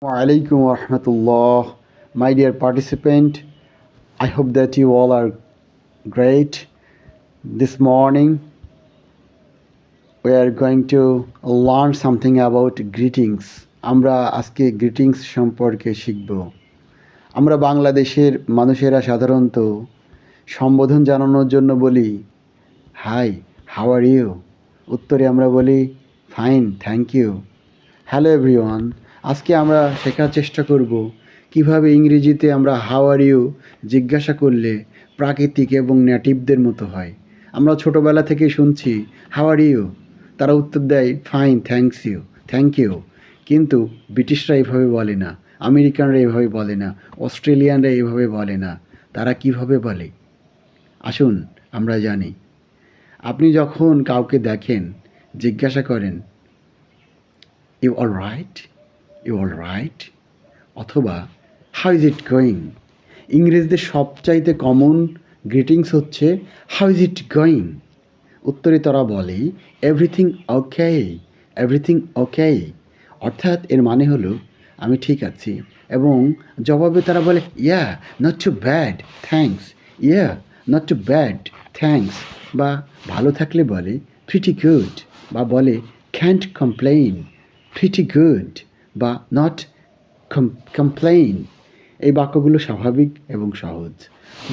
Alaikum warahmatullah. My dear participant, I hope that you all are great. This morning we are going to learn something about greetings. আমরা আজকে greetings সম্পর্কে শিখব। আমরা বাংলাদেশের মানুষেরা সাধারণত সম্বোধন জানানোর জন্য বলি হাই, হাউ আর ইউ। উত্তরে আমরা বলি fine, thank you. Hello everyone, আজকে আমরা শেখার চেষ্টা করব কিভাবে ইংরেজিতে আমরা হাউ আর ইউ জিজ্ঞাসা করলে প্রাকৃতিক এবং নেটিভদের মতো হয়। আমরা ছোটোবেলা থেকে শুনছি হাউ আর ইউ, তারা উত্তর দেয় ফাইন, থ্যাংক ইউ। কিন্তু ব্রিটিশরা এভাবে বলে না, আমেরিকানরা এভাবে বলে না, অস্ট্রেলিয়ানরা এভাবে বলে না। তারা কিভাবে বলে আসুন আমরা জানি। আপনি যখন কাউকে দেখেন, জিজ্ঞাসা করেন ইউ অল রাইট অথবা হাউ ইজ ইট গোয়িং। ইংরেজদের সবচাইতে কমন গ্রিটিংস হচ্ছে হাউ ইজ ইট গোয়িং। উত্তরে তারা বলে এভরিথিং ওকে। অর্থাৎ এর মানে হলো আমি ঠিক আছি, এবং জবাবে তারা বলে yeah not too bad thanks, বা ভালো থাকলে বলে প্রিটি গুড, বা বলে ক্যান্ট কমপ্লেইন, প্রিটি গুড বা নট কমপ্লেইন। এই বাক্যগুলো স্বাভাবিক এবং সহজ।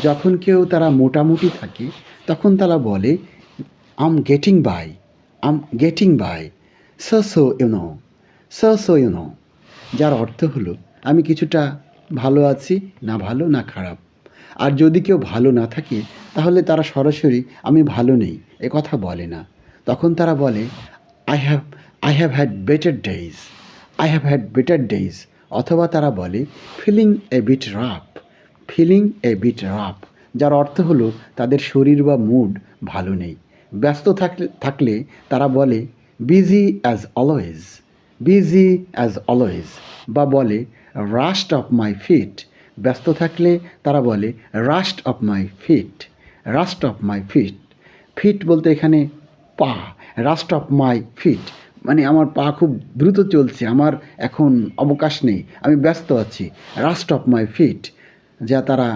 যখন কেউ তারা মোটামুটি থাকে তখন তারা বলে I'm getting by so you know, যার অর্থ হলো আমি কিছুটা ভালো আছি, না ভালো না খারাপ। আর যদি কেউ ভালো না থাকে তাহলে তারা সরাসরি আমি ভালো নেই এ কথা বলে না। তখন তারা বলে I have had better days, অথবা তারা বলে ফিলিং এ বিট রাফ, যার অর্থ হলো তাদের শরীর বা মুড ভালো নেই। ব্যস্ত থাকলে তারা বলে বিজি অ্যাজ অলওয়েজ, বা বলে রাস্ট অফ মাই ফিট। ব্যস্ত থাকলে তারা বলে rushed off my feet. Feet বলতে এখানে পা, রাস্ট অফ মাই ফিট মানে আমার পা খুব দ্রুত চলছে, আমার এখন অবকাশ নেই, আমি ব্যস্ত আছি। রাস্ট অফ মাই ফিট, যা তারা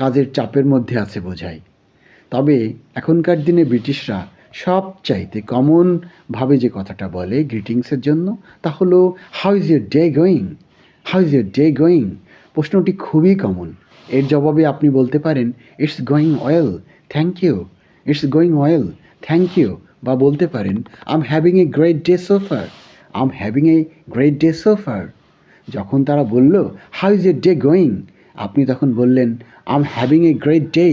কাজের চাপের মধ্যে আছে বোঝায়। তবে এখনকার দিনে ব্রিটিশরা সবচাইতে কমনভাবে যে কথাটা বলে গ্রিটিংসের জন্য তা হলো how is your day going. প্রশ্নটি খুবই কমন। এর জবাবে আপনি বলতে পারেন it's going well, thank you, বা বলতে পারেন I am having a great day so far. যখন তারা বলল how is your day going, আপনি তখন বললেন I am having a great day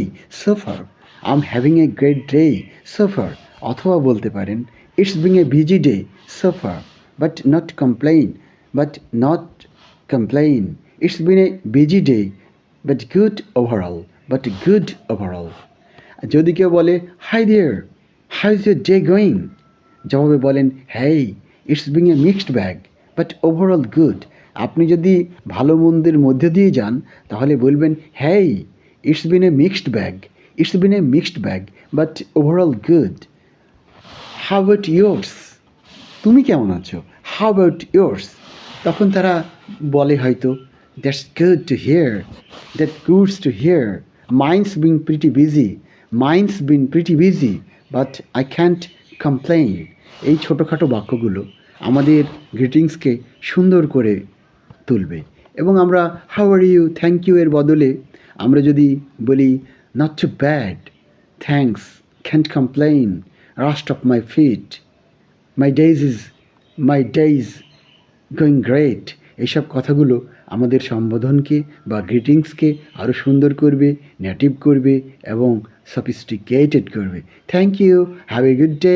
so far. অথবা বলতে পারেন it's being a busy day so far, but not complain. It's been a busy day but good overall. যদি কেউ বলে hi there, how is your day going, জবাবে বলেন hey, it's being a mixed bag but overall good. আপনি যদি ভালো মন্দের মধ্যে দিয়ে যান তাহলে বলবেন hey, it's been a mixed bag but overall good. How about yours, তুমি কেমন আছো? How about yours. তখন তারা বলে হয়তো that's goods to hear, mine's been pretty busy but I can't complain. এই ছোটোখাটো বাক্যগুলো আমাদের গ্রিটিংসকে সুন্দর করে তুলবে। এবং আমরা how are you, thank you এর বদলে আমরা যদি বলি not too bad, thanks, can't complain, rushed off my feet, my day's going great, এইসব কথাগুলো আমাদের সম্বোধনকে বা গ্রিটিংসকে আরও সুন্দর করবে, নেটিভ করবে এবং সফিস্টিকেটেড করবে। Thank you, have a good day.